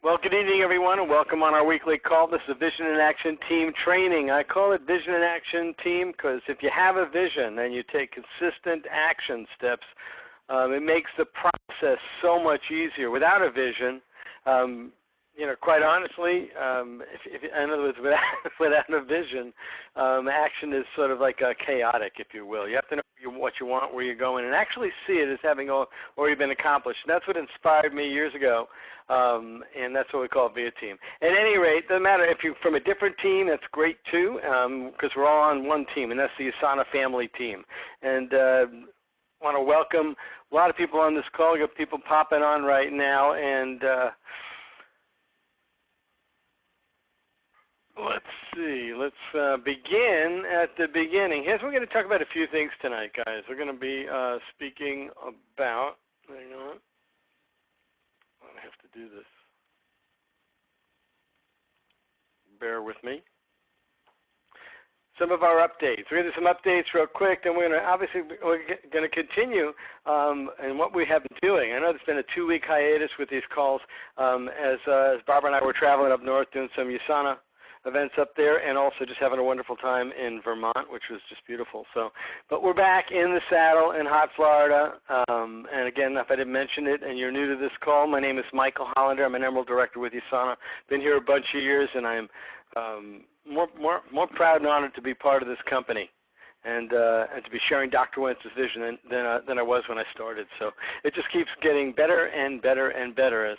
Well, good evening, everyone, and welcome on our weekly call. This is a Vision in Action Team training. I call it Vision in Action Team because if you have a vision and you take consistent action steps, it makes the process so much easier. Without a vision, quite honestly, in other words, without a vision, action is sort of like chaotic, if you will. You have to know what you want, where you're going, and actually see it as having already been accomplished. And that's what inspired me years ago, and that's what we call Via Team. At any rate, doesn't matter if you're from a different team, that's great too, because we're all on one team, and that's the Asana family team. And I want to welcome a lot of people on this call. We got people popping on right now, and let's see. Let's begin at the beginning. Here's what we're going to talk about a few things tonight, guys. We're going to be speaking about, hang on, I have to do this. Bear with me. Some of our updates. We're going to do some updates real quick, and we're going to continue in what we have been doing. I know there's been a 2-week hiatus with these calls as Barbara and I were traveling up north doing some USANA events up there, and also just having a wonderful time in Vermont, which was just beautiful. But we're back in the saddle in hot Florida. And again, if I didn't mention it and you're new to this call, my name is Michael Hollander. I'm an Emerald Director with USANA. Been here a bunch of years, and I'm more proud and honored to be part of this company and to be sharing Dr. Wentz's vision than I was when I started. So it just keeps getting better and better and better, as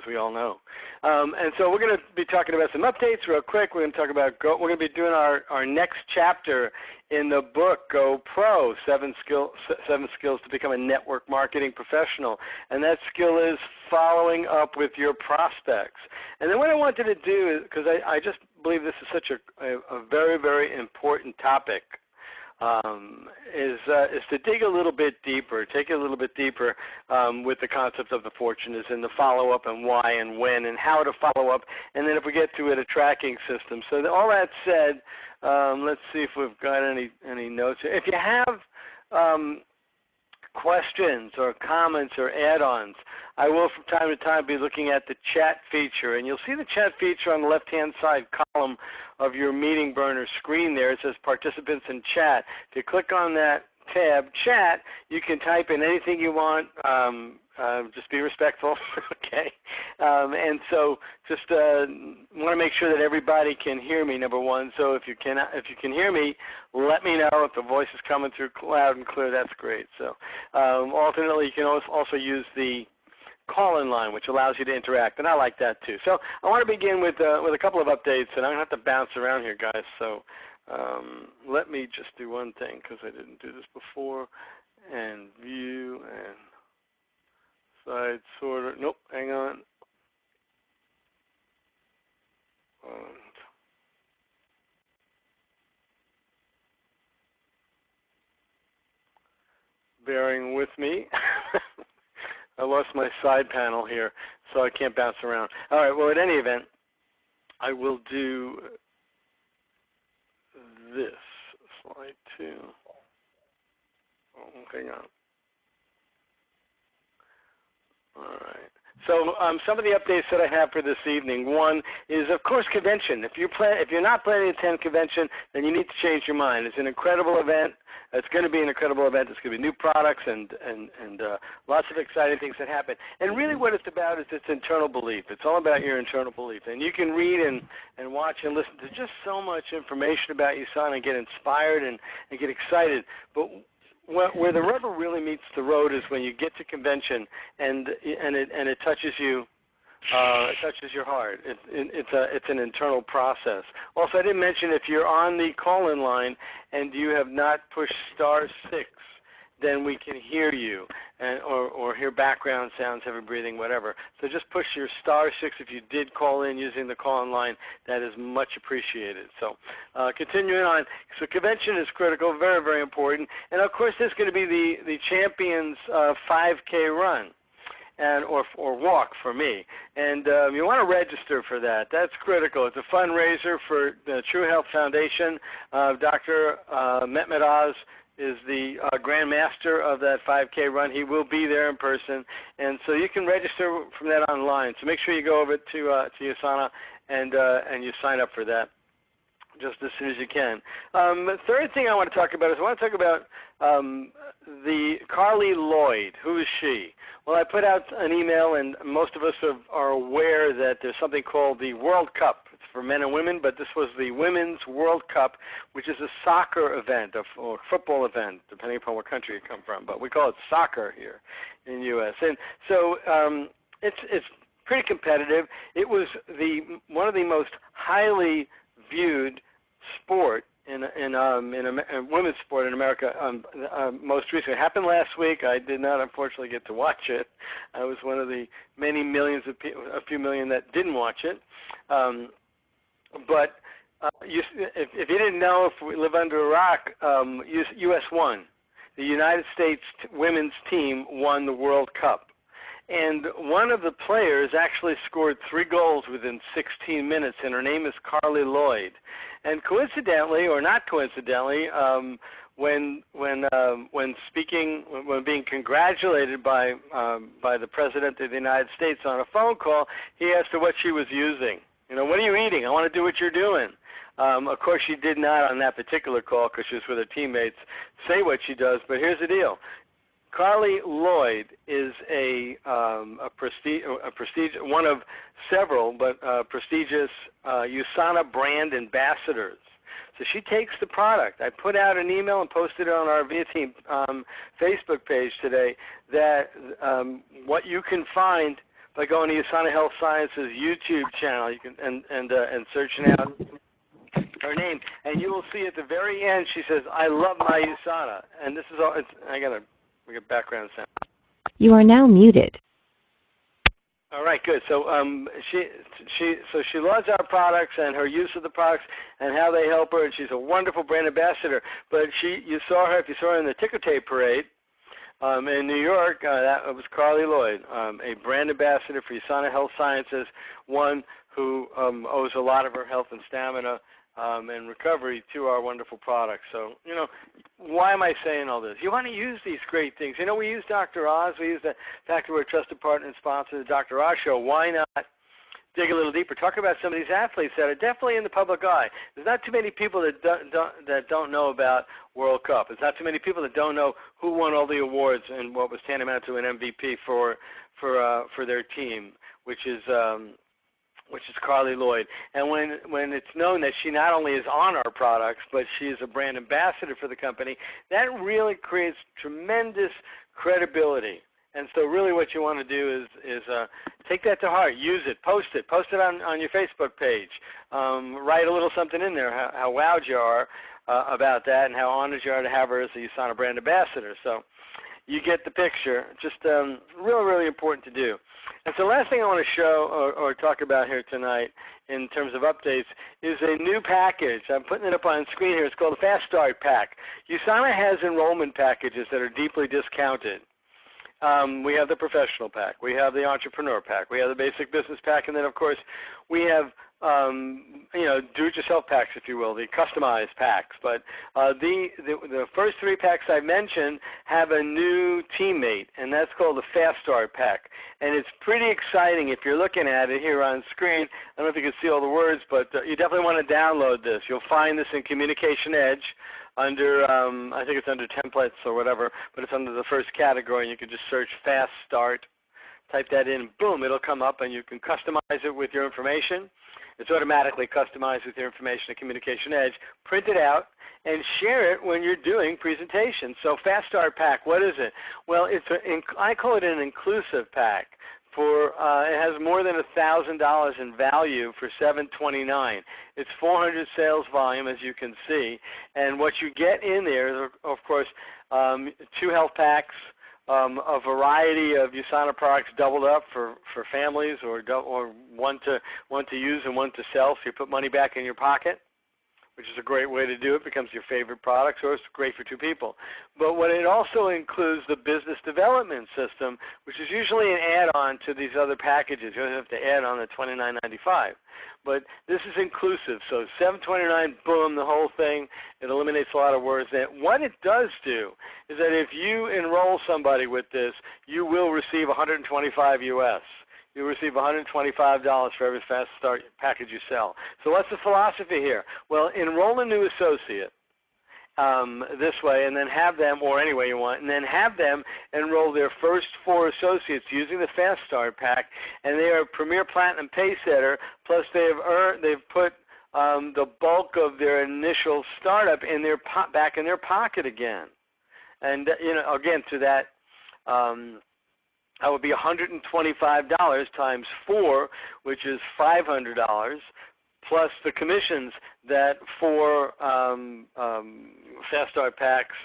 we all know. And so we're going to be talking about some updates real quick. We're going to talk about we're going to be doing our next chapter in the book Go Pro: 7 Skills to Become a Network Marketing Professional. And that skill is following up with your prospects. And then what I wanted to do is, because I just believe this is such a very, very important topic, is to dig a little bit deeper, take it a little bit deeper with the concept of the fortunes and the follow-up and why and when and how to follow up, and then if we get to it, a tracking system. So all that said, let's see if we've got any notes. If you have questions or comments or add-ons, I will from time to time be looking at the chat feature, and you'll see the chat feature on the left-hand side column of your meeting burner screen there. It says participants in chat. If you click on that tab, chat, you can type in anything you want. Just be respectful, okay? And so just want to make sure that everybody can hear me, number one. So if you can hear me, let me know. If the voice is coming through loud and clear, that's great. So alternately, you can also use the call-in line, which allows you to interact, and I like that too. So I want to begin with a couple of updates, and I'm going to have to bounce around here, guys. So let me just do one thing, because I didn't do this before, and view and side sorter. Nope, hang on. Bearing with me. I lost my side panel here, so I can't bounce around. All right, well, at any event, I will do this. Slide 2. Oh, hang on. All right. So some of the updates that I have for this evening. One is, of course, convention. If you're not planning to attend convention, then you need to change your mind. It's an incredible event. It's going to be an incredible event. It's going to be new products and lots of exciting things that happen. And really what it's about is its internal belief. It's all about your internal belief. And you can read and watch and listen to just so much information about USANA and get inspired and get excited. But where the rubber really meets the road is when you get to convention and it touches you. It touches your heart. It's an internal process. Also, I didn't mention, if you're on the call-in line and you have not pushed *6, then we can hear you or hear background sounds, heavy breathing, whatever. So just push your *6 if you did call in using the call-in line. That is much appreciated. So continuing on, so convention is critical, very, very important. And, of course, there's going to be the Champions 5K run. Or walk for me. And you want to register for that. That's critical. It's a fundraiser for the True Health Foundation. Dr. Mehmet Oz is the Grand Master of that 5K run. He will be there in person, and so you can register from that online. So make sure you go over to USANA and you sign up for that just as soon as you can. The third thing I want to talk about is I want to talk about the Carly Lloyd. Who is she? Well, I put out an email, and most of us are aware that there's something called the World Cup. It's for men and women, but this was the Women's World Cup, which is a soccer event or football event, depending upon what country you come from. But we call it soccer here in the U.S. And so it's pretty competitive. It was one of the most highly viewed sport in women's sport in America most recently. It happened last week. I did not, unfortunately, get to watch it. I was one of the many millions of people, a few million that didn't watch it. But if you didn't know, if we live under a rock, U.S. won. The United States women's team won the World Cup. And one of the players actually scored 3 goals within 16 minutes, and her name is Carly Lloyd. And coincidentally, or not coincidentally, when being congratulated by the President of the United States on a phone call, he asked her what she was using. You know, what are you eating? I want to do what you're doing. Of course, she did not on that particular call because she was with her teammates say what she does. But here's the deal. Carly Lloyd is one of several, but prestigious USANA brand ambassadors. So she takes the product. I put out an email and posted it on our VIA Team Facebook page today that what you can find by going to USANA Health Sciences YouTube channel, you can and searching out her name, and you will see at the very end she says, "I love my USANA," and this is all. We get background sound. You are now muted. All right, good. So she loves our products and her use of the products and how they help her, and she's a wonderful brand ambassador. But if you saw her in the ticker tape parade in New York, that was Carly Lloyd, a brand ambassador for USANA Health Sciences, one who owes a lot of her health and stamina and recovery to our wonderful products. So, you know, why am I saying all this? You want to use these great things. You know, we use Dr. Oz. We use the fact that we're a trusted partner and sponsor of the Dr. Oz Show. Why not dig a little deeper? Talk about some of these athletes that are definitely in the public eye. There's not too many people that don't know about World Cup. There's not too many people that don't know who won all the awards and what was tantamount to an MVP for their team, which is Carly Lloyd. And when it's known that she not only is on our products, but she is a brand ambassador for the company, that really creates tremendous credibility. And so really what you want to do is take that to heart, use it, post it on your Facebook page. Write a little something in there, how wowed you are about that and how honored you are to have her as a USANA brand ambassador. So you get the picture. Just really, really important to do. And so the last thing I want to show or talk about here tonight in terms of updates is a new package. I'm putting it up on screen here. It's called the Fast Start Pack. USANA has enrollment packages that are deeply discounted. We have the Professional Pack. We have the Entrepreneur Pack. We have the Basic Business Pack. And then, of course, we have do-it-yourself packs, if you will, the customized packs. But the first 3 packs I mentioned have a new teammate, and that's called the Fast Start Pack. And it's pretty exciting if you're looking at it here on screen. I don't know if you can see all the words, but you definitely want to download this. You'll find this in Communication Edge under, I think it's under templates or whatever, but it's under the first category, and you can just search Fast Start. Type that in, boom, it'll come up, and you can customize it with your information. It's automatically customized with your information in Communication Edge. Print it out and share it when you're doing presentations. So Fast Start Pack, what is it? Well, I call it an inclusive pack. It has more than $1,000 in value for $729. It's 400 sales volume, as you can see. And what you get in there is, of course, 2 health packs, a variety of USANA products doubled up for families, or one to use and one to sell, so you put money back in your pocket. which is a great way to do it. It becomes your favorite product, so it's great for two people. But what it also includes the business development system, which is usually an add-on to these other packages. You don't have to add on the $29.95. But this is inclusive, so $729, boom, the whole thing. It eliminates a lot of words. And what it does do is that if you enroll somebody with this, you will receive $125 US. You receive $125 for every Fast Start package you sell. So what's the philosophy here? Well, enroll a new associate this way, and then have them, or any way you want, and then have them enroll their first 4 associates using the Fast Start pack, and they are Premier Platinum Pay Setter, plus they've put the bulk of their initial startup in their back in their pocket again. And again, to that. That would be $125 times 4, which is $500, plus the commissions that 4 Fast Start packs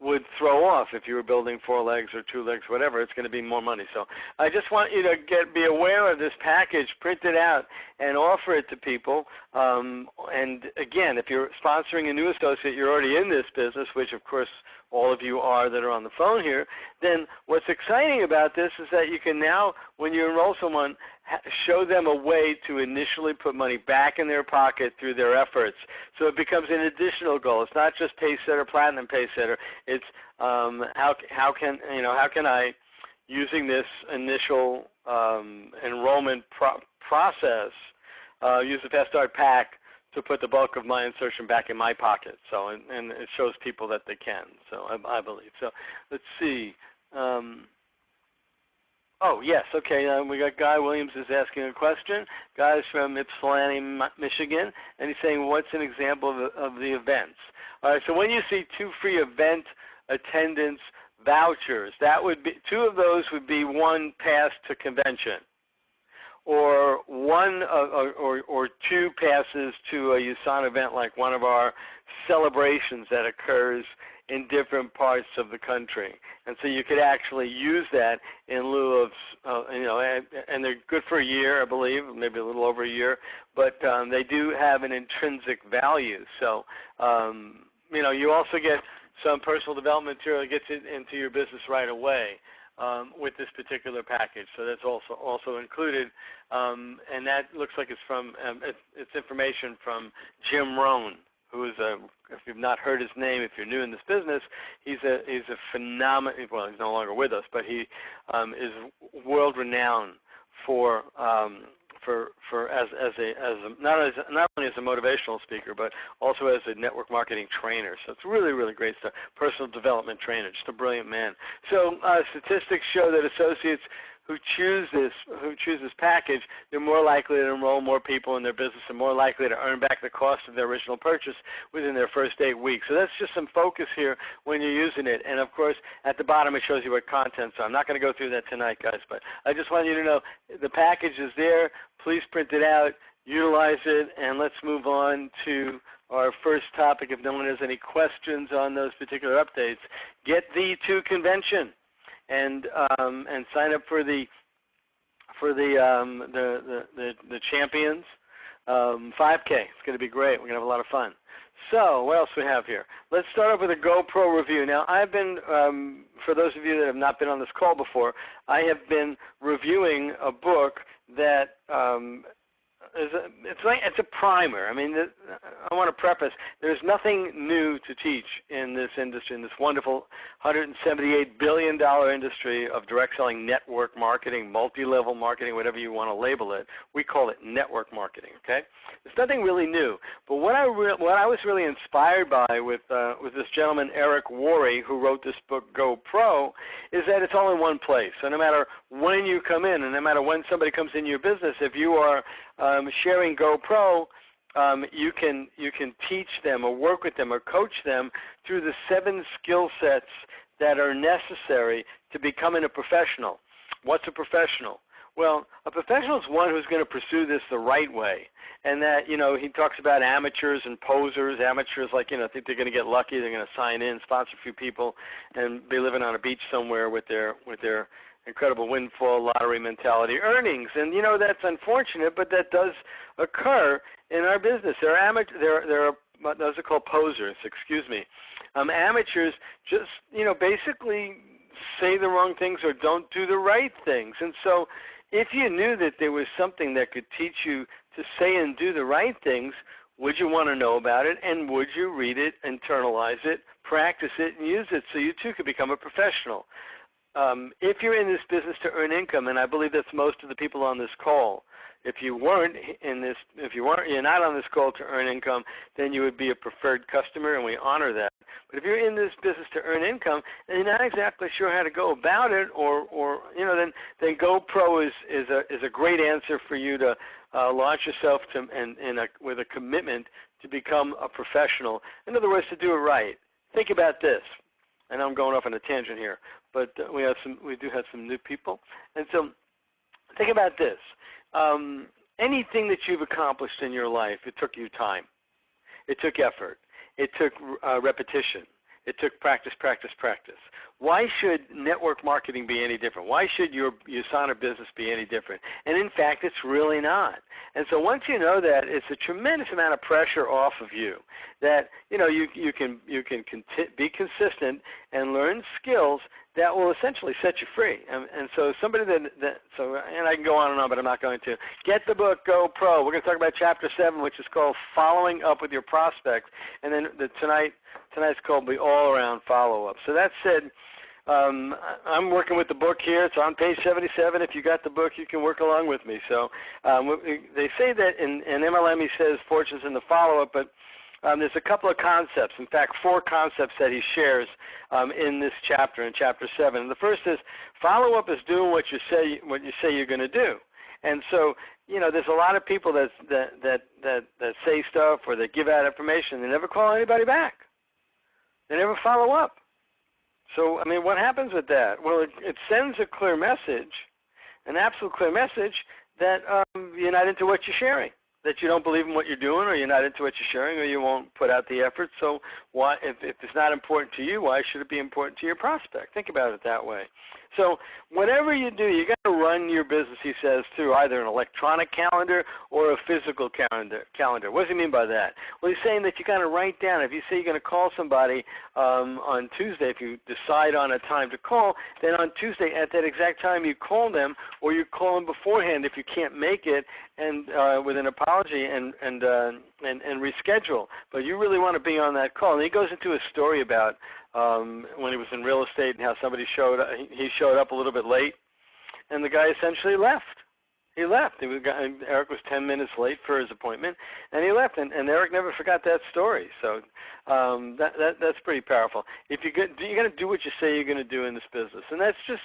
would throw off if you were building 4 legs or 2 legs, whatever. It's going to be more money. So I just want you to be aware of this package, print it out, and offer it to people. And again, if you're sponsoring a new associate, you're already in this business, which of course all of you are that are on the phone here, then what's exciting about this is that you can now, when you enroll someone, show them a way to initially put money back in their pocket through their efforts. So it becomes an additional goal. It's not just Pay Setter, Platinum Pay Setter. It's how can I, using this initial enrollment process, use the Fast Start pack to put the bulk of my insertion back in my pocket. So, and it shows people that they can. So I believe. So let's see. Oh, yes, okay, we got Guy Williams is asking a question. Guy's from Ypsilanti, Michigan, and he's saying, what's an example of the events? All right, so when you see 2 free event attendance vouchers, that would be, 2 of those would be 1 pass to convention, or 1 or 2 passes to a USANA event, like one of our celebrations that occurs in different parts of the country. And so you could actually use that in lieu of, and they're good for a year, I believe, maybe a little over a year, but they do have an intrinsic value. So, you also get some personal development material that gets it into your business right away with this particular package. So that's also included, and that looks like it's from, it's information from Jim Rohn, who is if you've not heard his name, if you're new in this business, he's a phenomenal, well, he's no longer with us, but he is world renowned for not only as a motivational speaker, but also as a network marketing trainer. So it's really, really great stuff. Personal development trainer, just a brilliant man. So statistics show that associates who choose this package, they're more likely to enroll more people in their business and more likely to earn back the cost of their original purchase within their first 8 weeks. So that's just some focus here when you're using it. And of course, at the bottom it shows you what contents are. I'm not going to go through that tonight, guys, but I just want you to know the package is there. Please print it out, utilize it, and let's move on to our first topic. If no one has any questions on those particular updates, get thee to convention. And sign up for the champions 5K. It's going to be great. We're going to have a lot of fun. So what else do we have here? Let's start off with a GoPro review. Now I've been, for those of you that have not been on this call before, I have been reviewing a book that it's a primer. I mean, I want to preface, there's nothing new to teach in this industry, in this wonderful $178 billion industry of direct selling network marketing, multi-level marketing, whatever you want to label it. We call it network marketing, okay? There's nothing really new. But what I was really inspired by with this gentleman, Eric Worre, who wrote this book, GoPro, is that it's all in one place. So no matter when you come in and no matter when somebody comes in your business, if you are sharing GoPro, you can teach them or work with them or coach them through the 7 skill sets that are necessary to becoming a professional. What's a professional? Well, a professional is one who's going to pursue this the right way. And that, he talks about amateurs and posers. Amateurs, think they're going to get lucky, they're going to sign in, sponsor a few people, and be living on a beach somewhere with their incredible windfall lottery mentality earnings. And that's unfortunate, but that does occur in our business. There are those are called posers. Excuse me. Amateurs just basically say the wrong things or don't do the right things. And so, if you knew that there was something that could teach you to say and do the right things, would you want to know about it, and would you read it, internalize it, practice it, and use it so you too could become a professional? If you're in this business to earn income, and I believe that's most of the people on this call, if you weren't in this, you're not on this call to earn income, then you would be a preferred customer, and we honor that. But if you're in this business to earn income and you're not exactly sure how to go about it, then GoPro is a great answer for you to launch yourself with a commitment to become a professional. In other words, to do it right. Think about this. I know I'm going off on a tangent here, but we do have some new people, and so think about this. Anything that you've accomplished in your life, it took you time. It took effort. It took repetition. It took practice, practice, practice. Why should network marketing be any different? Why should your USANA business be any different? And in fact, it's really not. And so once you know that, it's a tremendous amount of pressure off of you that you can be consistent and learn skills that will essentially set you free. And so somebody and I can go on and on, but I'm not going to. Get the book, Go Pro. We're going to talk about Chapter 7, which is called Following Up with Your Prospects. And then tonight's called The All-Around Follow-Up. So that said, I'm working with the book here. It's on page 77. If you got the book, you can work along with me. So they say that in MLM he says fortune's in the follow-up, but there's a couple of concepts, in fact 4 concepts that he shares in this chapter, in Chapter 7. And the first is follow-up is doing what you say you're going to do. And so, there's a lot of people that say stuff or that give out information. They never call anybody back. They never follow up. So, what happens with that? Well, it sends a clear message, an absolute clear message that you're not into what you're sharing, that you don't believe in what you're doing, or you're not into what you're sharing, or you won't put out the effort. So why, if it's not important to you, why should it be important to your prospect? Think about it that way. So whatever you do, you got to run your business, he says, through either an electronic calendar or a physical calendar. What does he mean by that? Well, he's saying that you got to write down. If you say you're going to call somebody on Tuesday, if you decide on a time to call, then on Tuesday at that exact time you call them, or you call them beforehand if you can't make it, and with an apology and reschedule. But you really want to be on that call. And he goes into a story about when he was in real estate and how somebody he showed up a little bit late, and the guy essentially left. He left. Eric was 10 minutes late for his appointment, and he left. And Eric never forgot that story. So that's pretty powerful. If you're going to do what you say you're going to do in this business, and that's just,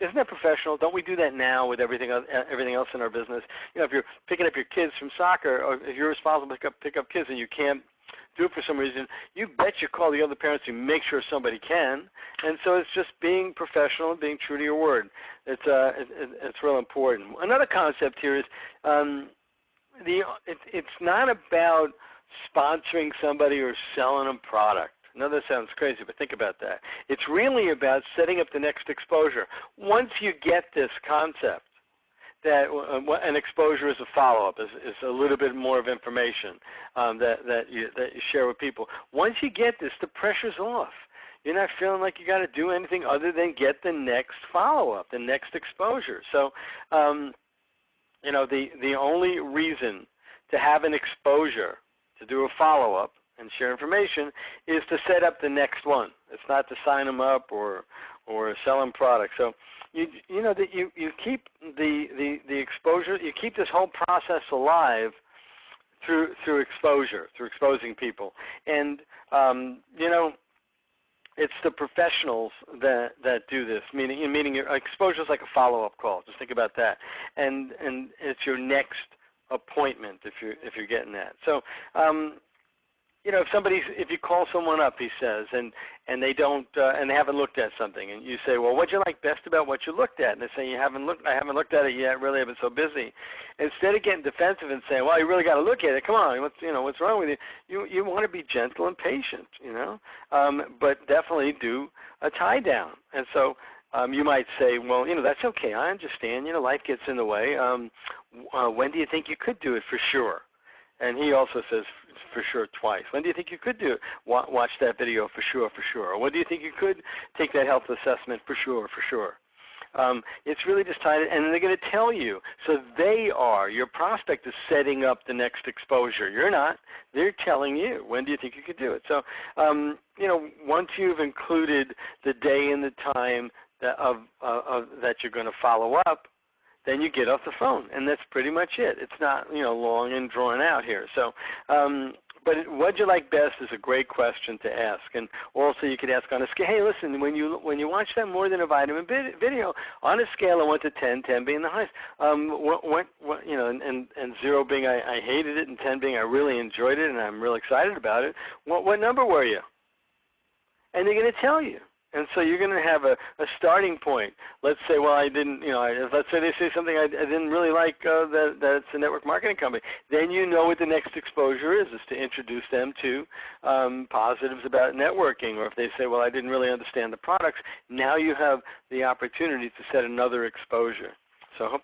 isn't that professional? Don't we do that now with everything else in our business? If you're picking up your kids from soccer, or if you're responsible to pick up kids and you can't do it for some reason, you bet you call the other parents to make sure somebody can. And so it's just being professional and being true to your word. It's real important. Another concept here is it's not about sponsoring somebody or selling them product. I know that sounds crazy, but think about that. It's really about setting up the next exposure. Once you get this concept that an exposure is a follow-up, is a little bit more of information that you share with people. Once you get this, the pressure's off. You're not feeling like you got to do anything other than get the next follow-up, the next exposure. So, the only reason to have an exposure, to do a follow-up and share information, is to set up the next one. It's not to sign them up or sell them products. So you keep the exposure, you keep this whole process alive through exposure, through exposing people. And it's the professionals that do this, meaning your exposure is like a follow-up call. Just think about that. And it's your next appointment if you're getting that. So if you call someone up, he says, and they don't, and they haven't looked at something, and you say, well, what'd you like best about what you looked at? And they say, I haven't looked at it yet. Really, I've been so busy. Instead of getting defensive and saying, well, you really got to look at it. Come on, what's wrong with you? You want to be gentle and patient, but definitely do a tie down. And so you might say, well, that's okay. I understand. Life gets in the way. When do you think you could do it for sure? And he also says for sure twice. When do you think you could do it? Watch that video for sure, for sure. Or when do you think you could take that health assessment for sure, for sure? It's really just tied, and they're going to tell you. So your prospect is setting up the next exposure. You're not. They're telling you. When do you think you could do it? So, once you've included the day and the time that you're going to follow up, then you get off the phone, and that's pretty much it. It's not, long and drawn out here. So, but what'd you like best is a great question to ask, and also you could ask on a scale. Hey, listen, when you watch that more than a vitamin video, on a scale of 1 to 10, 10 being the highest, and 0 being I hated it, and 10 being I really enjoyed it and I'm really excited about it. What number were you? And they're going to tell you. And so you're going to have a starting point. Let's say, well, I didn't, let's say they say something I didn't really like, that it's a network marketing company. Then you know what the next exposure is to introduce them to positives about networking. Or if they say, well, I didn't really understand the products, now you have the opportunity to set another exposure. So I hope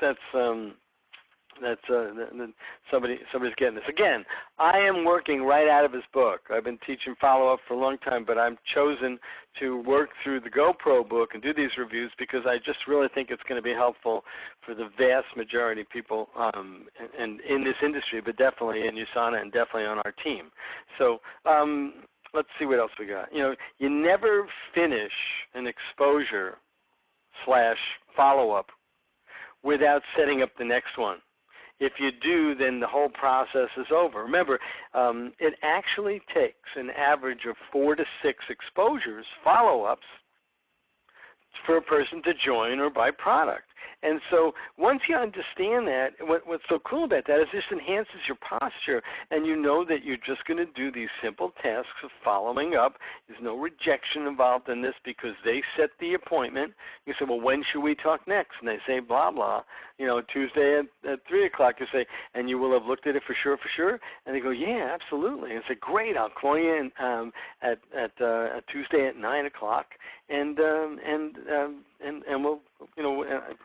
somebody's getting this. Again, I am working right out of his book. I've been teaching follow-up for a long time, but I've chosen to work through the GoPro book and do these reviews because I just really think it's going to be helpful for the vast majority of people and in this industry, but definitely in USANA and definitely on our team. So let's see what else we got. You never finish an exposure / follow-up without setting up the next one. If you do, then the whole process is over. Remember, it actually takes an average of 4 to 6 exposures, follow-ups, for a person to join or buy product. And so once you understand that, what's so cool about that is this enhances your posture, and you know that you're just going to do these simple tasks of following up. There's no rejection involved in this because they set the appointment. You say, well, when should we talk next? And they say, blah, blah, Tuesday at 3 o'clock. You say, and you will have looked at it for sure, for sure? And they go, yeah, absolutely. And I say, great, I'll call you in, at Tuesday at 9 o'clock, and we'll,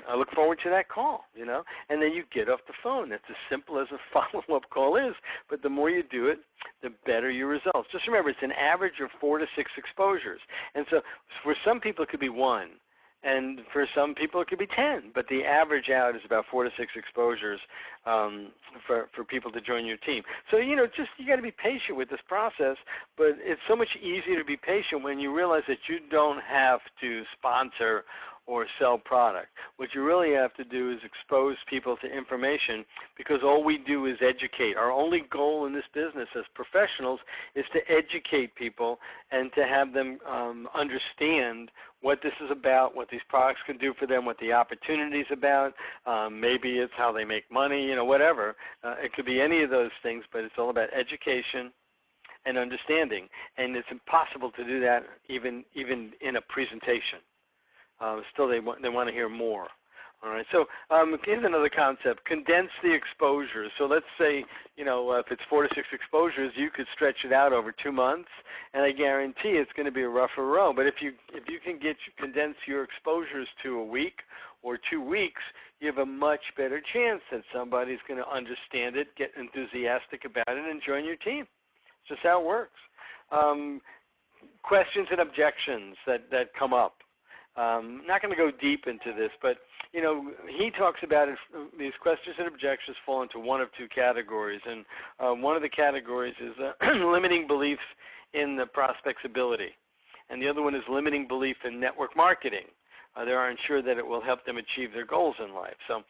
I look forward to that call, and then you get off the phone. That's as simple as a follow-up call is, but the more you do it, the better your results. Just remember, it's an average of 4 to 6 exposures, and so for some people it could be 1, and for some people it could be 10, but the average out is about 4 to 6 exposures for people to join your team. So, you got to be patient with this process, but it's so much easier to be patient when you realize that you don't have to sponsor or sell product. What you really have to do is expose people to information, because all we do is educate. Our only goal in this business as professionals is to educate people and to have them understand what this is about, what these products can do for them, what the opportunity is about. Maybe it's how they make money, whatever. It could be any of those things, but it's all about education and understanding. And it's impossible to do that even in a presentation. Still, they want to hear more. All right. So here's another concept: condense the exposures. So let's say if it's 4 to 6 exposures, you could stretch it out over 2 months, and I guarantee it's going to be a rougher road. But if you can condense your exposures to a week or 2 weeks, you have a much better chance that somebody's going to understand it, get enthusiastic about it, and join your team. It's just how it works. Questions and objections that come up. I'm not going to go deep into this, but he talks about it. These questions and objections fall into one of 2 categories, and one of the categories is limiting beliefs in the prospect's ability, and the other one is limiting belief in network marketing. They aren't sure that it will help them achieve their goals in life. So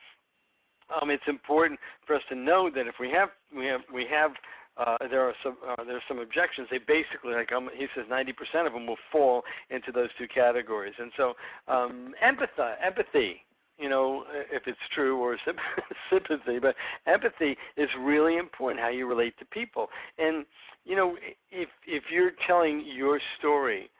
it's important for us to know that if there's some objections. They basically, he says, 90% of them will fall into those 2 categories. And so empathy, if it's true, or sympathy, but empathy is really important, how you relate to people. And, if you're telling your story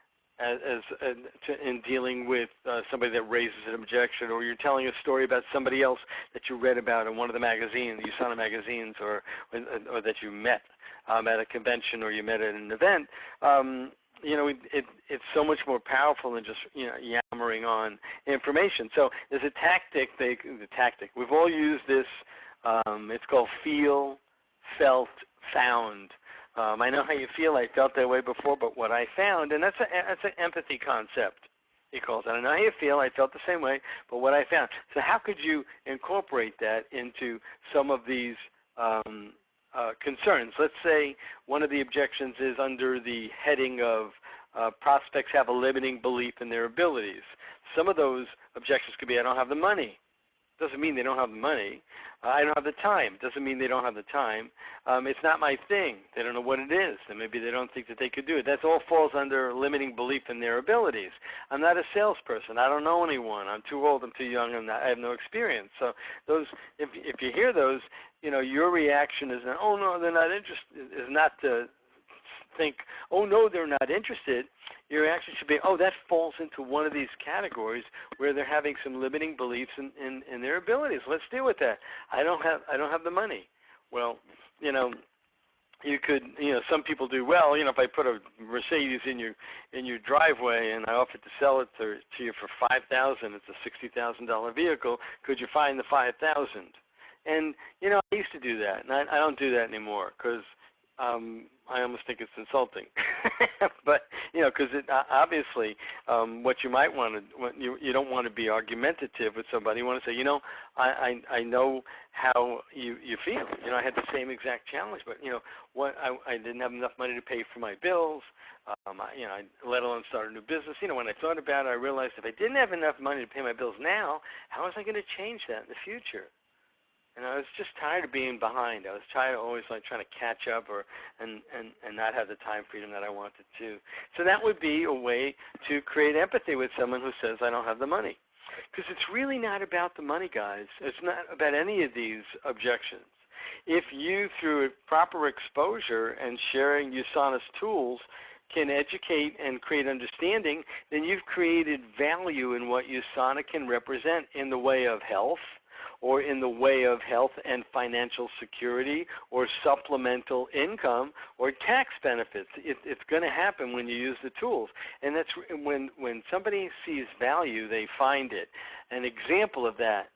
in dealing with somebody that raises an objection, or you're telling a story about somebody else that you read about in one of the magazines, USANA magazines, or that you met at a convention, or you met at an event, it's so much more powerful than just yammering on information. So there's a tactic. We've all used this. It's called feel, felt, found. I know how you feel. I felt that way before, but what I found, and that's an empathy concept, he calls it. I know how you feel. I felt the same way, but what I found. So how could you incorporate that into some of these concerns? Let's say one of the objections is under the heading of prospects have a limiting belief in their abilities. Some of those objections could be, I don't have the money. Doesn't mean they don't have the money. I don't have the time. Doesn't mean they don't have the time. It's not my thing. They don't know what it is, and maybe they don't think that they could do it. That all falls under limiting belief in their abilities. I'm not a salesperson. I don't know anyone. I'm too old. I'm too young. I have no experience. So those, if you hear those, your reaction is, oh no, they're not interested. Is not to think, oh no, they're not interested. Your reaction should be, oh, that falls into one of these categories where they're having some limiting beliefs in their abilities. Let's deal with that. I don't have the money. Well, you could, some people do well. If I put a Mercedes in your driveway and I offered to sell it to you for $5,000, it's a $60,000 vehicle. Could you find the $5,000? And I used to do that, and I don't do that anymore because I almost think it's insulting. But because obviously, what you might want to, you don't want to be argumentative with somebody. You want to say, I know how you feel. I had the same exact challenge, but I didn't have enough money to pay for my bills. I let alone start a new business. When I thought about it, I realized if I didn't have enough money to pay my bills now, how was I going to change that in the future? And I was just tired of being behind. I was tired of always trying to catch up and not have the time freedom that I wanted to. So that would be a way to create empathy with someone who says, I don't have the money. Because it's really not about the money, guys. It's not about any of these objections. If you, through proper exposure and sharing USANA's tools, can educate and create understanding, then you've created value in what USANA can represent in the way of health, or in the way of health and financial security, or supplemental income, or tax benefits. It's going to happen when you use the tools. And that's when somebody sees value, they find it. An example of that,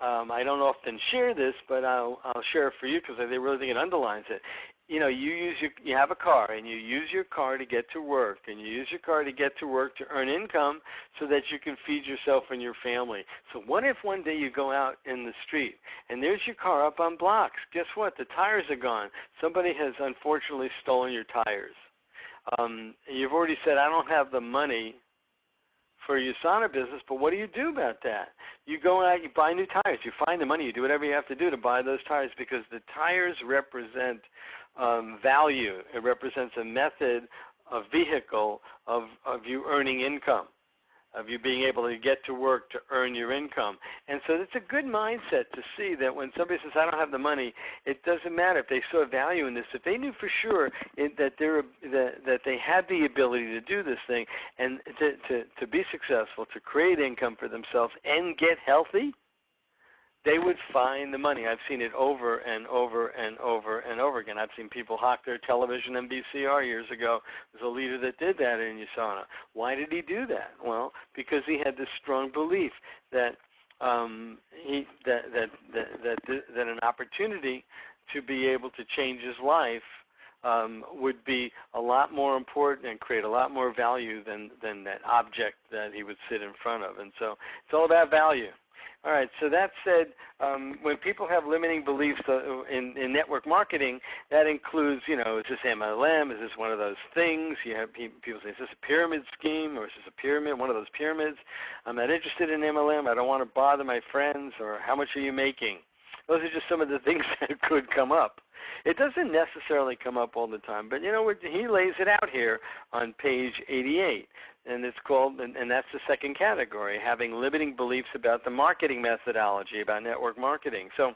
I don't often share this, but I'll share it for you because I really think it underlines it. You have a car, and you use your car to get to work, and you use your car to get to work to earn income so that you can feed yourself and your family. So what if one day you go out in the street, and there's your car up on blocks? Guess what? The tires are gone. Somebody has unfortunately stolen your tires. You've already said, I don't have the money for your USANA business, but what do you do about that? You go out, you buy new tires, you find the money, you do whatever you have to do to buy those tires, because the tires represent value. It represents a method, a vehicle of you earning income, of you being able to get to work to earn your income. And so it's a good mindset to see that when somebody says, I don't have the money, it doesn't matter if they saw value in this. If they knew for sure that they had the ability to do this thing and to be successful, to create income for themselves and get healthy, they would find the money. I've seen it over and over and over and over again. I've seen people hawk their television and VCR years ago. There's a leader that did that in USANA. Why did he do that? Well, because he had this strong belief that that an opportunity to be able to change his life would be a lot more important and create a lot more value than that object that he would sit in front of. And so it's all about value. All right, so that said, when people have limiting beliefs in network marketing, that includes, is this MLM? Is this one of those things? You have people say, is this a pyramid scheme, or is this a pyramid, one of those pyramids? I'm not interested in MLM. I don't want to bother my friends, or how much are you making? Those are just some of the things that could come up. It doesn't necessarily come up all the time, but he lays it out here on page 88. And it's called, and that's the second category, having limiting beliefs about the marketing methodology, about network marketing. So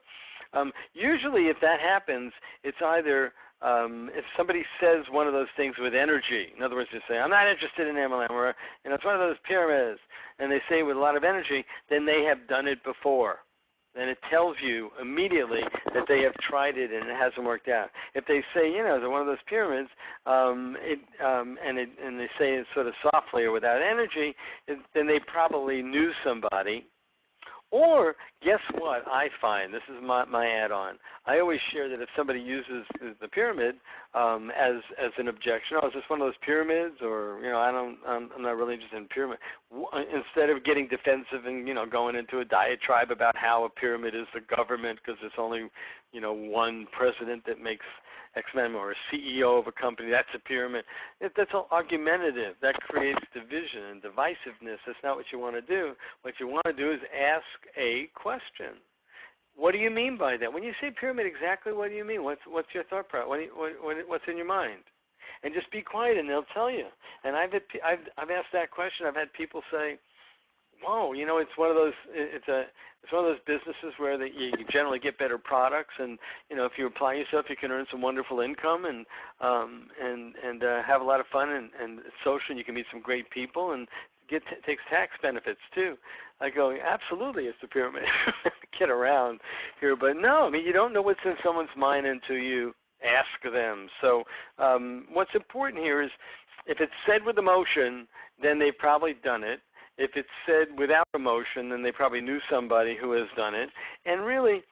usually if that happens, it's either if somebody says one of those things with energy, in other words, they say, I'm not interested in MLM, or it's one of those pyramids, and they say it with a lot of energy, then they have done it before. Then it tells you immediately that they have tried it and it hasn't worked out. If they say, they're one of those pyramids, and they say it sort of softly or without energy, then they probably knew somebody, Or guess what I find? This is my add-on. I always share that if somebody uses the pyramid as an objection, oh, is this one of those pyramids, or I'm not really interested in pyramid. Instead of getting defensive and going into a diatribe about how a pyramid is the government because it's only one president that makes X amount, or a CEO of a company, that's a pyramid. That's all argumentative. That creates division and divisiveness. That's not what you want to do. What you want to do is ask a question. What do you mean by that? When you say pyramid, exactly what do you mean? What's your thought process? What's in your mind? And just be quiet, and they'll tell you. And I've asked that question. I've had people say, "Whoa, it's one of those. It's one of those businesses where you generally get better products, and if you apply yourself, you can earn some wonderful income, and have a lot of fun, and it's social. And you can meet some great people, and takes tax benefits too." I go, absolutely, it's the pyramid. Get around here, but no, you don't know what's in someone's mind until you ask them. So what's important here is if it's said with emotion, then they've probably done it. If it's said without emotion, then they probably knew somebody who has done it. And really,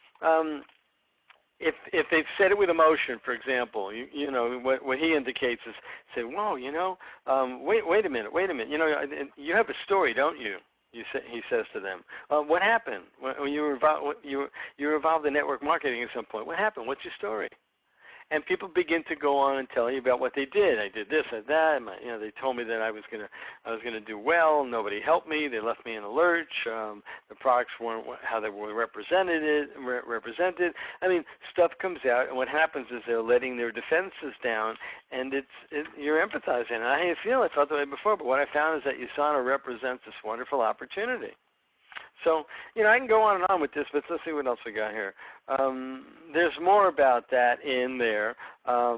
if they've said it with emotion, for example, what he indicates is say, "Whoa, wait a minute, you have a story, don't you?" He says to them, "What happened? When you were involved in network marketing at some point. What happened? What's your story?" And people begin to go on and tell you about what they did. I did this, I did that. They told me that I was gonna do well. Nobody helped me. They left me in a lurch. The products weren't how they were represented. Stuff comes out, and what happens is they're letting their defenses down, and you're empathizing. And how you feel? I felt that way before, but what I found is that USANA represents this wonderful opportunity. So, I can go on and on with this, but let's see what else we got here. There's more about that in there. I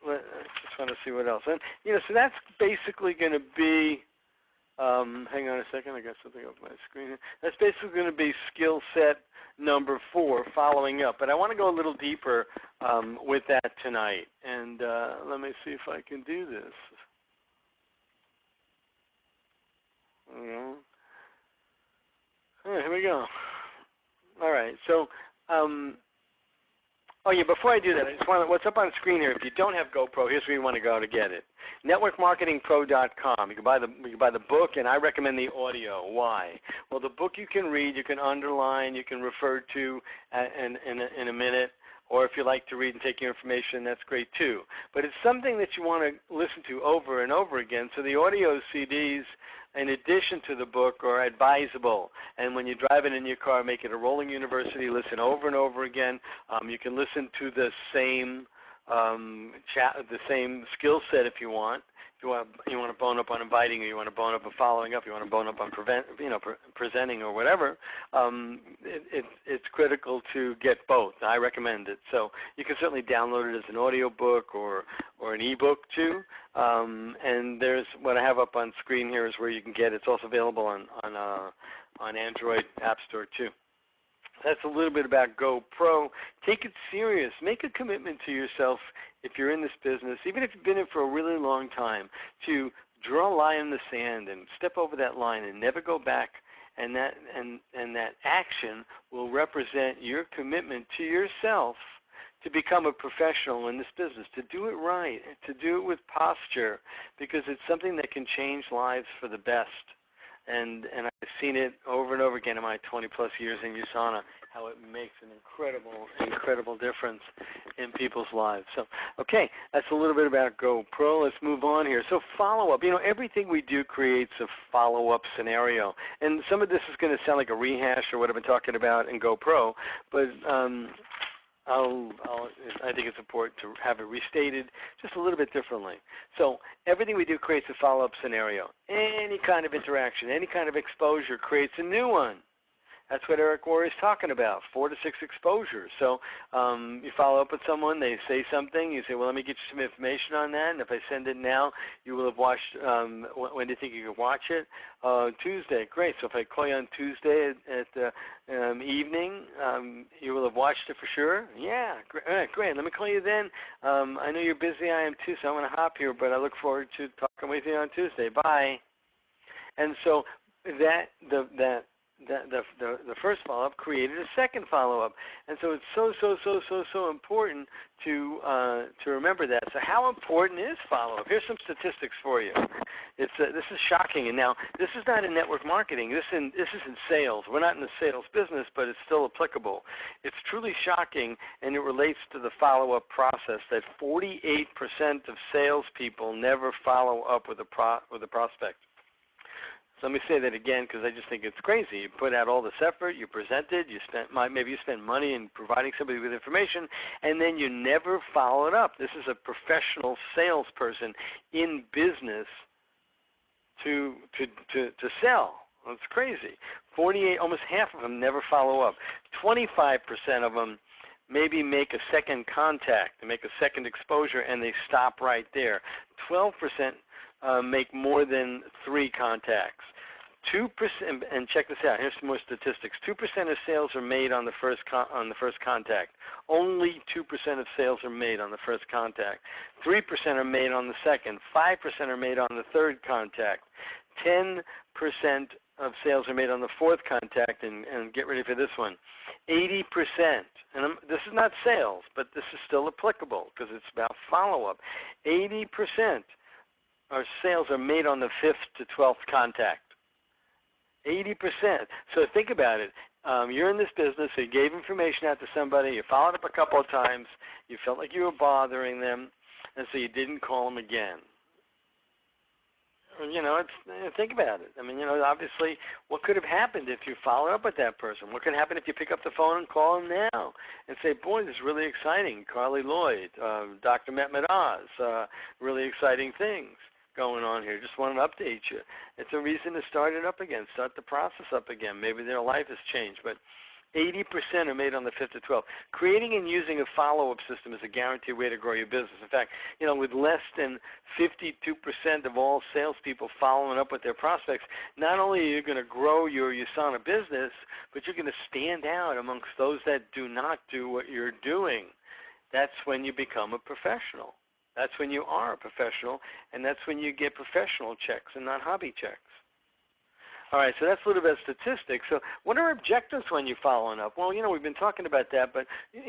just want to see what else. And, so that's basically going to be, hang on a second, I got something up my screen here. That's basically going to be skill set number 4, following up. But I want to go a little deeper with that tonight. And let me see if I can do this. Here we go. All right. So, before I do that, I just want what's up on the screen here. If you don't have GoPro, here's where you want to go to get it. NetworkMarketingPro.com. You can buy the book, and I recommend the audio. Why? Well, the book you can read, you can underline, you can refer to in a minute. Or if you like to read and take your information, that's great too. But it's something that you want to listen to over and over again. So the audio CDs, in addition to the book, are advisable. And when you drive it in your car, make it a rolling university. Listen over and over again. You can listen to the same the same skill set if you want. You want to bone up on inviting, or you want to bone up on following up, you want to bone up on presenting or whatever. It's critical to get both. I recommend it. So you can certainly download it as an audio book or an ebook too. And there's what I have up on screen here is where you can get it. It's also available on Android App Store too. That's a little bit about GoPro. Take it serious. Make a commitment to yourself if you're in this business, even if you've been in it for a really long time, to draw a line in the sand and step over that line and never go back. And that action will represent your commitment to yourself to become a professional in this business, to do it right, to do it with posture, because it's something that can change lives for the best. And I've seen it over and over again in my 20-plus years in USANA, how it makes an incredible difference in people's lives. So, okay, that's a little bit about GoPro. Let's move on here. So follow-up. Everything we do creates a follow-up scenario. And some of this is going to sound like a rehash or what I've been talking about in GoPro, but I think it's important to have it restated just a little bit differently. So everything we do creates a follow-up scenario. Any kind of interaction, any kind of exposure creates a new one. That's what Eric Worre is talking about, 4 to 6 exposures. So you follow up with someone, they say something, you say, well, let me get you some information on that, and if I send it now, you will have watched, when do you think you can watch it? Tuesday, great. So if I call you on Tuesday at evening, you will have watched it for sure? Yeah, great. Let me call you then. I know you're busy, I am too, so I'm going to hop here, but I look forward to talking with you on Tuesday. Bye. And so that the first follow-up created a second follow-up. And so it's so important to remember that. So how important is follow-up? Here's some statistics for you. This is shocking. And now this is not in network marketing. This is in sales. We're not in the sales business, but it's still applicable. It's truly shocking, and it relates to the follow-up process that 48% of salespeople never follow up with a prospect. So let me say that again because I just think it's crazy. You put out all this effort, you presented, maybe you spent money in providing somebody with information, and then you never follow it up. This is a professional salesperson in business to sell. It's crazy. 48, almost half of them never follow up. 25% of them maybe make a second contact, they make a second exposure, and they stop right there. 12% make more than 3 contacts. 2%, and check this out. Here's some more statistics. 2% of sales are made on the first contact. Only 2% of sales are made on the first contact. 3% are made on the second. 5% are made on the third contact. 10% of sales are made on the fourth contact, and get ready for this one. 80%, and this is not sales, but this is still applicable because it's about follow-up. 80% our sales are made on the 5th to 12th contact. 80%. So think about it. You're in this business, so you gave information out to somebody, you followed up a couple of times, you felt like you were bothering them, and so you didn't call them again. Think about it. I mean, obviously, what could have happened if you followed up with that person? What could happen if you pick up the phone and call them now and say, boy, this is really exciting. Carly Lloyd, Dr. Mehmet Oz, really exciting things going on here. Just wanted to update you. It's a reason to start it up again, start the process up again. Maybe their life has changed, but 80% are made on the 5th to 12th. Creating and using a follow-up system is a guaranteed way to grow your business. In fact, with less than 52% of all salespeople following up with their prospects, not only are you going to grow your USANA business, but you're going to stand out amongst those that do not do what you're doing. That's when you become a professional. That's when you are a professional, and that's when you get professional checks and not hobby checks. All right, so that's a little bit of statistics. So what are objectives when you're following up? Well, we've been talking about that, but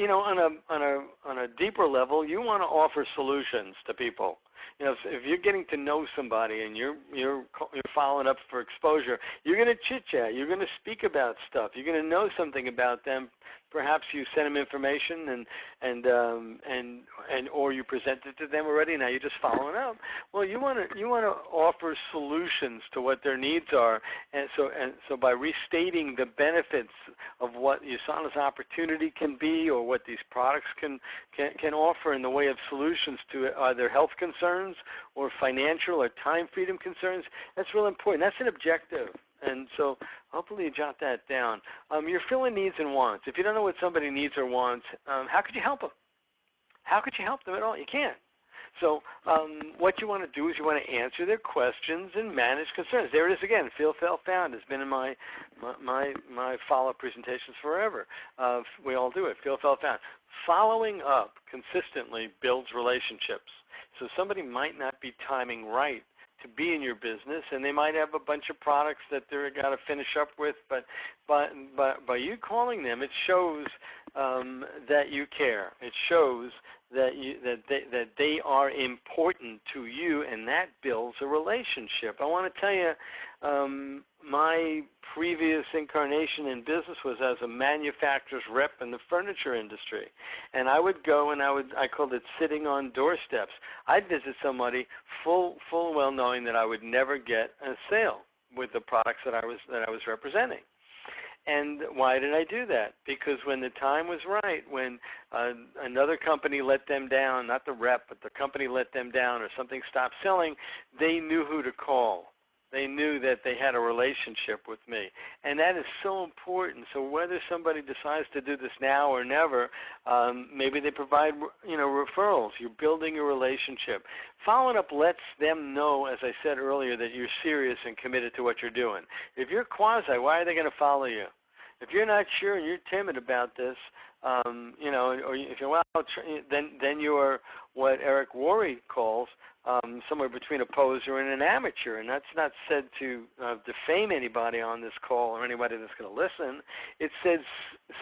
on a deeper level, you want to offer solutions to people. If you're getting to know somebody and you're following up for exposure, you're going to chit chat. You're going to speak about stuff. You're going to know something about them. Perhaps you sent them information and or you presented it to them already. Now you're just following up. Well, you want to offer solutions to what their needs are, and so by restating the benefits of what USANA's opportunity can be, or what these products can offer in the way of solutions to either health concerns or financial or time freedom concerns, that's real important. That's an objective. And so hopefully you jot that down. You're filling needs and wants. If you don't know what somebody needs or wants, how could you help them? How could you help them at all? You can't. So what you want to do is you want to answer their questions and manage concerns. There it is again. Feel, Felt, Found has been in my follow-up presentations forever. We all do it. Feel, Felt, Found. Following up consistently builds relationships. So somebody might not be timing right to be in your business, and they might have a bunch of products that they're got to finish up with, but by you calling them, it shows that you care. It shows that they are important to you, and that builds a relationship. I want to tell you, my previous incarnation in business was as a manufacturer's rep in the furniture industry, and I would go and I called it sitting on doorsteps. I'd visit somebody full well knowing that I would never get a sale with the products that I was representing. And why did I do that? Because when the time was right, when another company let them down, not the rep, but the company let them down, or something stopped selling, they knew who to call. They knew that they had a relationship with me. And that is so important. So whether somebody decides to do this now or never, maybe they provide referrals. You're building a relationship. Following up lets them know, as I said earlier, that you're serious and committed to what you're doing. If you're quasi, why are they going to follow you? If you're not sure and you're timid about this, or if you're then you're what Eric Worre calls somewhere between a poser and an amateur, and that's not said to defame anybody on this call or anybody that's going to listen. It says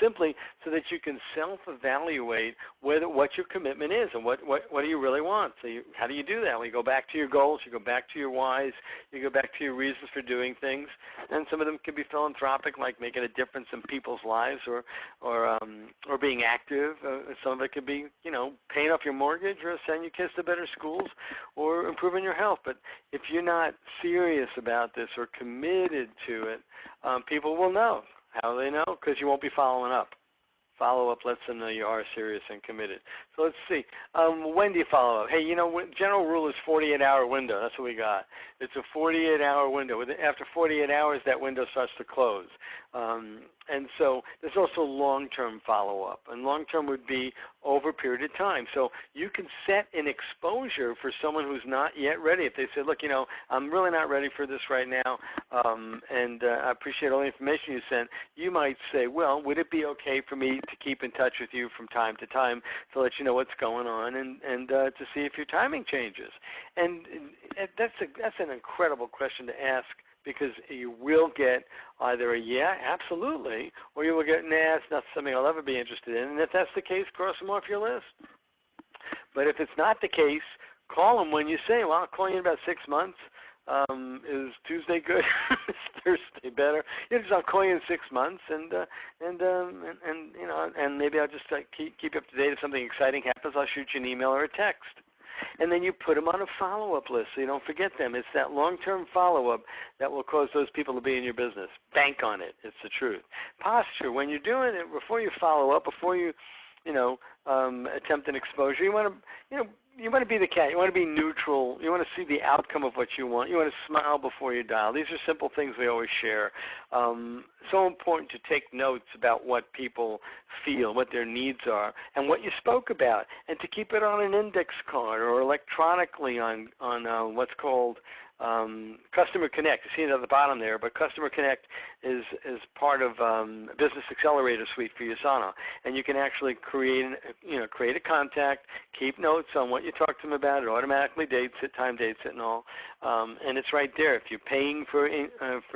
simply so that you can self-evaluate what your commitment is and what do you really want. So how do you do that? Well, you go back to your goals, you go back to your whys, you go back to your reasons for doing things, and some of them can be philanthropic, like making a difference in people's lives or being active. Some of it could be, paying off your mortgage or sending your kids to better schools or improving your health. But if you're not serious about this or committed to it, people will know. How do they know? Because you won't be following up. Follow-up lets them know you are serious and committed. So let's see. When do you follow up? Hey, general rule is 48-hour window. That's what we got. It's a 48-hour window. After 48 hours, that window starts to close. And so there's also long-term follow-up. And long-term would be over a period of time. So you can set an exposure for someone who's not yet ready. If they say, look, I'm really not ready for this right now, and I appreciate all the information you sent, you might say, well, would it be okay for me to keep in touch with you from time to time to let you know what's going on and to see if your timing changes? And that's an incredible question to ask, because you will get either a yeah, absolutely, or you will get, nah, it's not something I'll ever be interested in. And if that's the case, cross them off your list. But if it's not the case, call them when you say, well, I'll call you in about 6 months. Is Tuesday good? Is Thursday better? I'll call you in 6 months, and maybe I'll just keep you up to date. If something exciting happens, I'll shoot you an email or a text. And then you put them on a follow-up list so you don't forget them. It's that long-term follow-up that will cause those people to be in your business. Bank on it. It's the truth. Posture, when you're doing it, before you follow up, before you, attempt an exposure, you want to be the cat. You want to be neutral. You want to see the outcome of what you want. You want to smile before you dial. These are simple things we always share. So important to take notes about what people feel, what their needs are, and what you spoke about, and to keep it on an index card or electronically on what's called Customer Connect. You see it at the bottom there, but Customer Connect is part of Business Accelerator Suite for USANA, and you can actually create a contact, keep notes on what you talk to them about. It automatically dates it, time dates it, and all, and it's right there. If you're paying for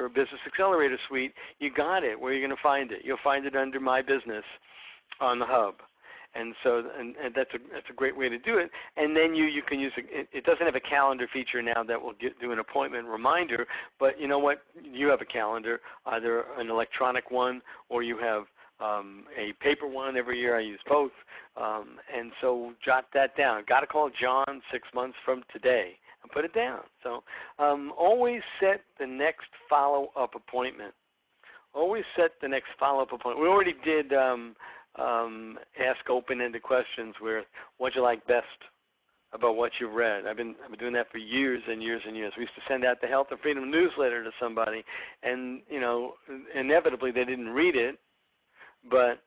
Business Accelerator Suite, you got it. Where are you going to find it? You'll find it under My Business on the hub. And so, and that's a great way to do it. And then you can use it doesn't have a calendar feature now that will do an appointment reminder, but you know what? You have a calendar, either an electronic one or you have a paper one. Every year I use both. And so jot that down. Got to call John 6 months from today and put it down. So always set the next follow-up appointment. Always set the next follow-up appointment. We already did ask open-ended questions where what'd you like best about what you've read. I've been doing that for years and years and years. We used to send out the Health and Freedom newsletter to somebody, and inevitably they didn't read it. But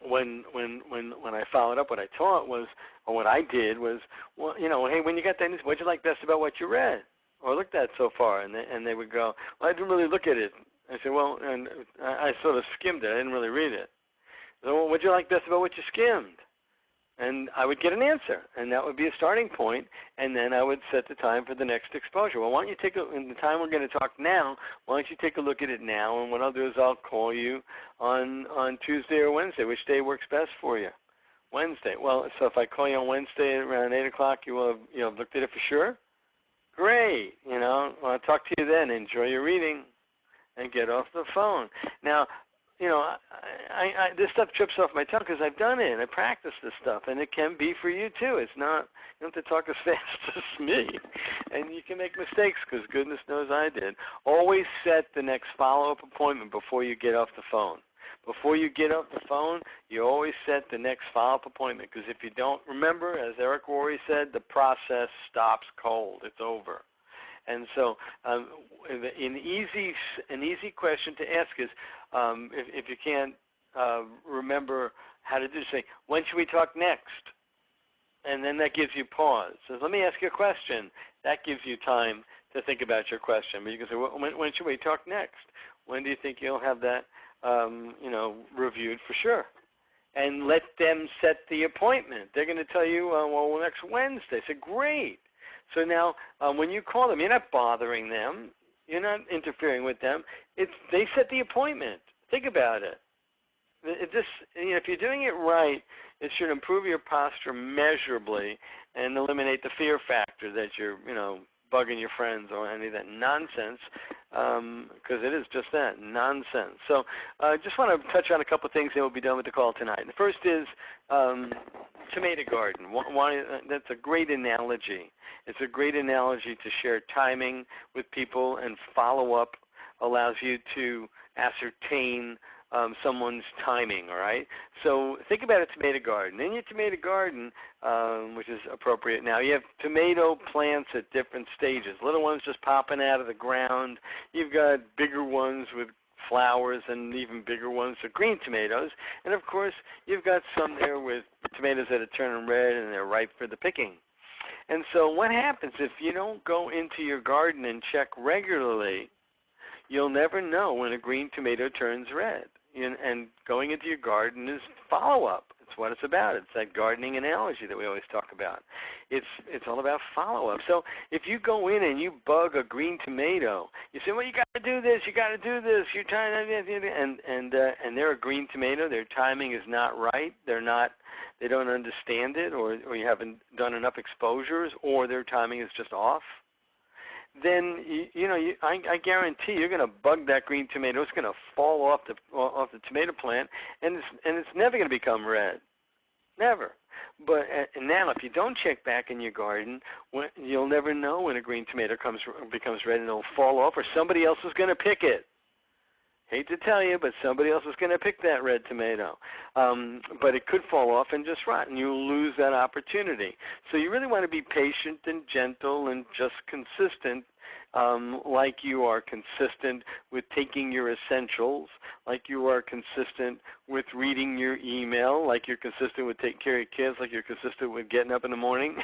when I followed up, what I taught was, or what I did was, well, hey, when you got that news, what'd you like best about what you read or looked at so far? And they would go, well, I didn't really look at it. I said, well, and I sort of skimmed it. I didn't really read it. So, well, what'd you like best about what you skimmed? And I would get an answer, and that would be a starting point, and then I would set the time for the next exposure. Well, why don't you take in the time we're going to talk now, why don't you take a look at it now, and what I'll do is I'll call you on Tuesday or Wednesday. Which day works best for you? Wednesday. Well, so if I call you on Wednesday around 8 o'clock, you will have looked at it for sure? Great. Well, I'll talk to you then. Enjoy your reading and get off the phone. Now, this stuff trips off my tongue because I've done it. I practice this stuff, and it can be for you too. It's not, you don't have to talk as fast as me, and you can make mistakes because goodness knows I did. Always set the next follow-up appointment before you get off the phone. Before you get off the phone, you always set the next follow-up appointment, because if you don't remember, as Eric Worre said, the process stops cold. It's over. And so an easy question to ask is, if you can't remember how to do this, say, when should we talk next? And then that gives you pause. So let me ask you a question. That gives you time to think about your question. But you can say, well, when should we talk next? When do you think you'll have that reviewed for sure? and let them set the appointment. They're going to tell you, well, next Wednesday. So great. So now when you call them, you're not bothering them. You're not interfering with them. They set the appointment. Think about it. If you're doing it right, it should improve your posture measurably and eliminate the fear factor that you're, bugging your friends or any of that nonsense, because it is just that, nonsense. So I just want to touch on a couple of things and we'll be done with the call tonight. The first is tomato garden. That's a great analogy. It's a great analogy to share timing with people, and follow-up allows you to ascertain someone's timing, all right? So think about a tomato garden. In your tomato garden, which is appropriate now, you have tomato plants at different stages. Little ones just popping out of the ground. You've got bigger ones with flowers, and even bigger ones are green tomatoes. And, of course, you've got some there with tomatoes that are turning red and they're ripe for the picking. And so what happens if you don't go into your garden and check regularly? You'll never know when a green tomato turns red. And going into your garden is follow-up. It's what it's about. It's that gardening analogy that we always talk about. It's all about follow-up. So if you go in and you bug a green tomato, you say, well, you got to do this, you got to do this, you're trying to, and they're a green tomato. Their timing is not right. They don't understand it, or you haven't done enough exposures, or their timing is just off. Then I guarantee you're going to bug that green tomato. It's going to fall off the tomato plant, and it's never going to become red, never. But now, if you don't check back in your garden, you'll never know when a green tomato becomes red, and it'll fall off, or somebody else is going to pick it. Hate to tell you, but somebody else is going to pick that red tomato. But it could fall off and just rot, and you'll lose that opportunity. So you really want to be patient and gentle and just consistent, like you are consistent with taking your essentials, like you are consistent with reading your email, like you're consistent with taking care of your kids, like you're consistent with getting up in the morning.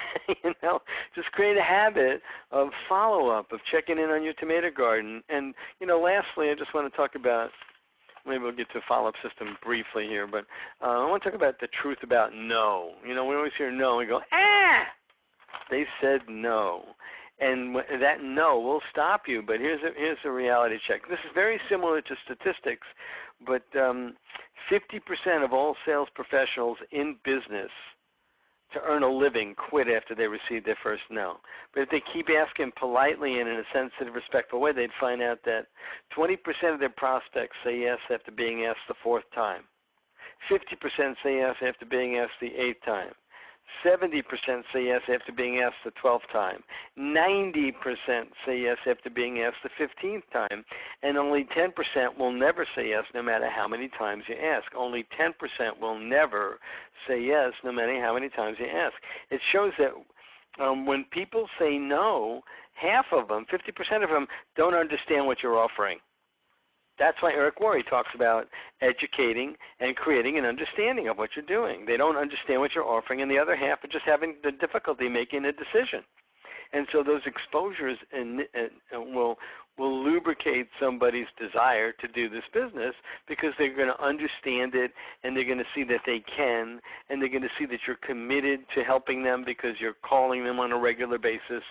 Just create a habit of follow-up, of checking in on your tomato garden. And, lastly, I just want to talk about, maybe we'll get to a follow-up system briefly here, but I want to talk about the truth about no. We always hear no, and we go, they said no. And that no will stop you, but here's a reality check. This is very similar to statistics, but 50% of all sales professionals in business to earn a living quit after they receive their first no. But if they keep asking politely and in a sensitive, respectful way, they'd find out that 20% of their prospects say yes after being asked the fourth time. 50% say yes after being asked the eighth time. 70% say yes after being asked the 12th time. 90% say yes after being asked the 15th time. And only 10% will never say yes no matter how many times you ask. Only 10% will never say yes no matter how many times you ask. It shows that when people say no, half of them, 50% of them, don't understand what you're offering. That's why Eric Worre talks about educating and creating an understanding of what you're doing. They don't understand what you're offering, and the other half are just having the difficulty making a decision. And so those exposures will lubricate somebody's desire to do this business, because they're going to understand it, and they're going to see that they can, and they're going to see that you're committed to helping them because you're calling them on a regular basis.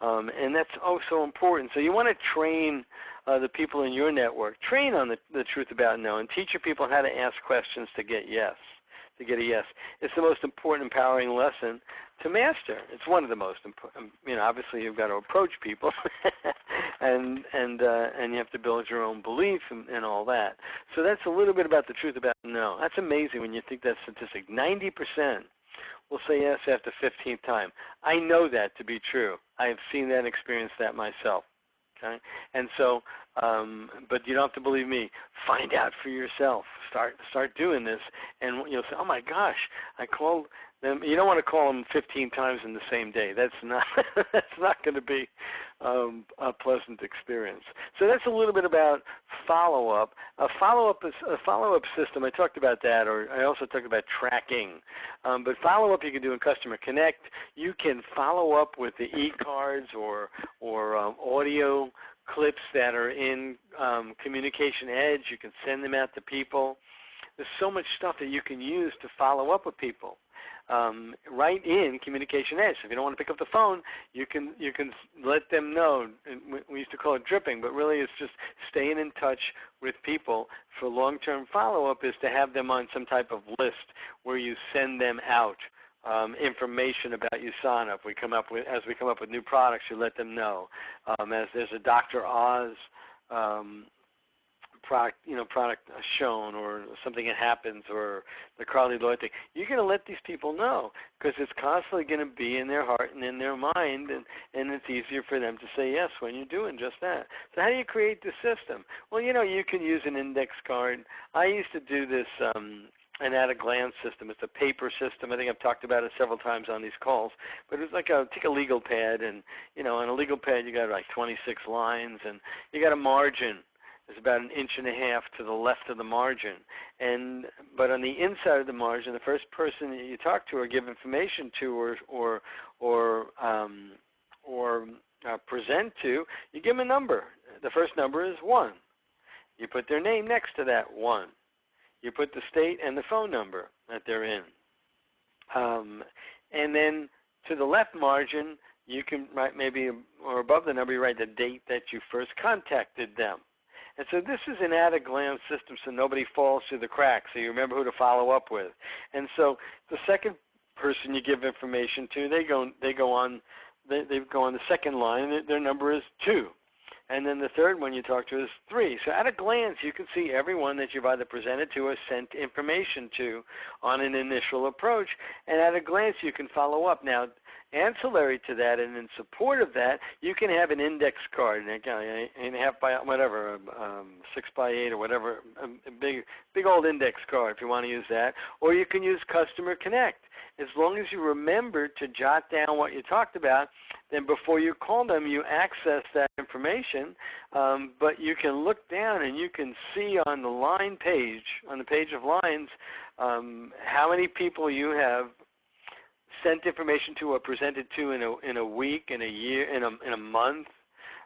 And that's so important. So you want to train the people in your network. Train on the truth about no, and teach your people how to ask questions to get yes. To get a yes. It's the most important, empowering lesson to master. It's one of the most important. Obviously you've got to approach people, and you have to build your own belief and all that. So that's a little bit about the truth about no. That's amazing when you think that statistic. 90% will say yes after 15th time. I know that to be true. I have seen that and experienced that myself. Okay, and so, but you don't have to believe me. Find out for yourself. Start doing this, and you'll say, "Oh my gosh, I called them." You don't want to call them 15 times in the same day. That's not going to be a pleasant experience. So that's a little bit about follow-up. A follow-up system. I talked about that, or I also talked about tracking. But follow-up you can do in Customer Connect. You can follow up with the e-cards or audio clips that are in Communication Edge. You can send them out to people. there's so much stuff that you can use to follow up with people. Right in Communication Edge. So if you don't want to pick up the phone, you can let them know. We used to call it dripping, but really it's just staying in touch with people for long-term follow-up is to have them on some type of list where you send them out information about USANA. As we come up with new products, you let them know. As there's a Dr. Oz product shown or something that happens or the Carly Lloyd thing, you're going to let these people know because it's constantly going to be in their heart and in their mind, and it's easier for them to say yes when you're doing just that. So how do you create the system? Well, you can use an index card. I used to do this an at-a-glance system. It's a paper system. I think I've talked about it several times on these calls. But it's like take a legal pad, and on a legal pad you got like 26 lines, and you got a margin. It's about 1.5 inches to the left of the margin, but on the inside of the margin, the first person that you talk to or give information to or present to, you give them a number. The first number is 1. You put their name next to that 1. You put the state and the phone number that they're in, and then to the left margin, you can write maybe or above the number, you write the date that you first contacted them. And so this is an at-a-glance system so nobody falls through the cracks, so you remember who to follow up with. And so the second person you give information to, they go on the second line, their number is 2. And then the third one you talk to is 3. So at a glance, you can see everyone that you've either presented to or sent information to on an initial approach. And at a glance, you can follow up. Now, ancillary to that and in support of that, you can have an index card, and 1.5 by whatever, 6 by 8 or whatever, a big old index card if you want to use that. Or you can use Customer Connect. As long as you remember to jot down what you talked about, then before you call them, you access that information. But you can look down and you can see on the line page, on the page of lines, how many people you have sent information to or presented to in a week, in a year, in a month.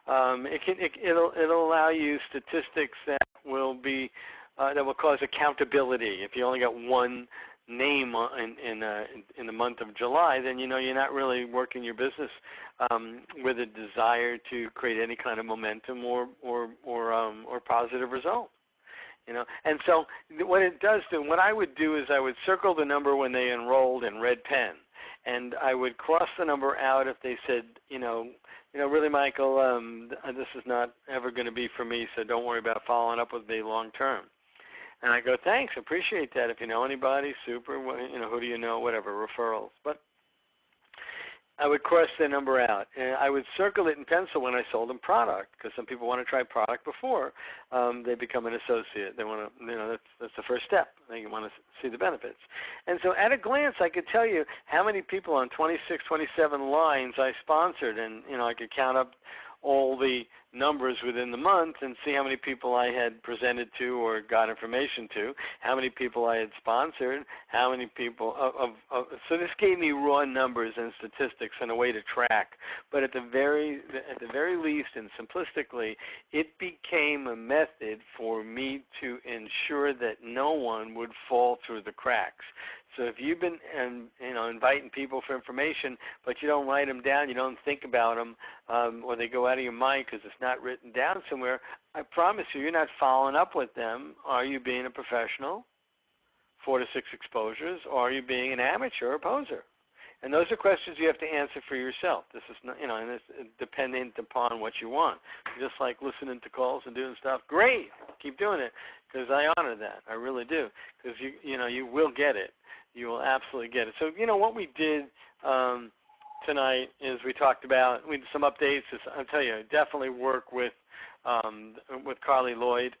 It'll allow you statistics that will cause accountability. If you only got one name in the month of July, then you're not really working your business with a desire to create any kind of momentum or positive result. And so what it does do, what I would do is I would circle the number when they enrolled in red pen, and I would cross the number out if they said, really, Michael, this is not ever going to be for me, so don't worry about following up with me long term. And I go, thanks, appreciate that. If you know anybody, super, who do you know, whatever, referrals. But I would cross their number out. And I would circle it in pencil when I sold them product, because some people want to try product before they become an associate. They want to, that's the first step. They want to see the benefits. And so at a glance, I could tell you how many people on 26, 27 lines I sponsored, and I could count up all the numbers within the month and see how many people I had presented to or got information to, how many people I had sponsored, how many people so this gave me raw numbers and statistics and a way to track. But at the very least and simplistically, it became a method for me to ensure that no one would fall through the cracks. So if you've been inviting people for information, but you don't write them down, you don't think about them, or they go out of your mind because it's not written down somewhere, I promise you're not following up with them. Are you being a professional, 4 to 6 exposures, or are you being an amateur or poser? And those are questions you have to answer for yourself. This is not, and it's dependent upon what you want. Just like listening to calls and doing stuff, great, keep doing it, because I honor that. I really do, because you will get it. You will absolutely get it. So, what we did tonight is we talked about some updates. I'll tell you, definitely work with Carly Lloyd.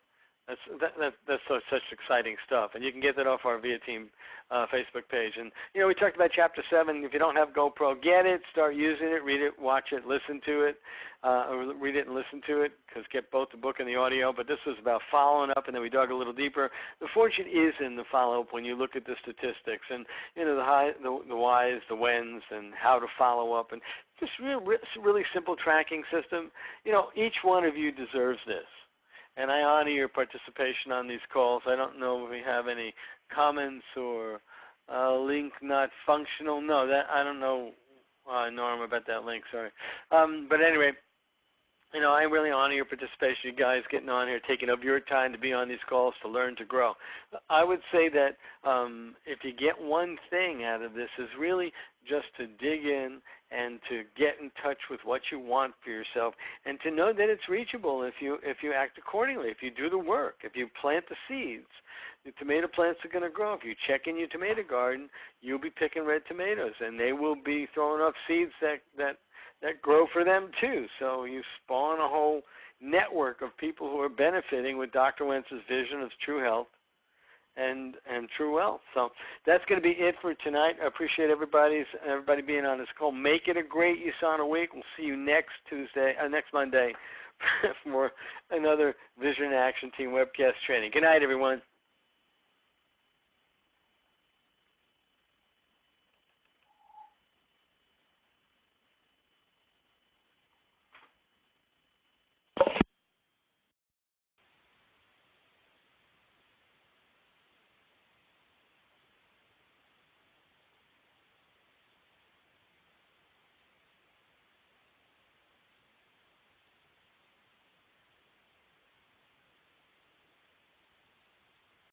That's such exciting stuff, and you can get that off our VIA Team Facebook page. And we talked about Chapter 7. If you don't have GoPro, get it, start using it, read it, watch it, listen to it, or read it and listen to it, because get both the book and the audio. But this was about following up, and then we dug a little deeper. The fortune is in the follow-up when you look at the statistics and the whys, the whens, and how to follow up, and just really simple tracking system. Each one of you deserves this. and I honor your participation on these calls. I don't know if we have any comments or link not functional. No, that I don't know, Norm, about that link. Sorry, but anyway. I really honor your participation, you guys getting on here, taking up your time to be on these calls to learn, to grow. I would say that if you get one thing out of this is really just to dig in and to get in touch with what you want for yourself, and to know that it's reachable if you act accordingly, if you do the work, if you plant the seeds. The tomato plants are going to grow. If you check in your tomato garden, you'll be picking red tomatoes, and they will be throwing off seeds that grow for them too. So you spawn a whole network of people who are benefiting with Dr. Wentz's vision of true health and true wealth. So that's going to be it for tonight. I appreciate everybody being on this call. Make it a great USANA week. We'll see you next Monday for another Vision Action Team webcast training. Good night, everyone.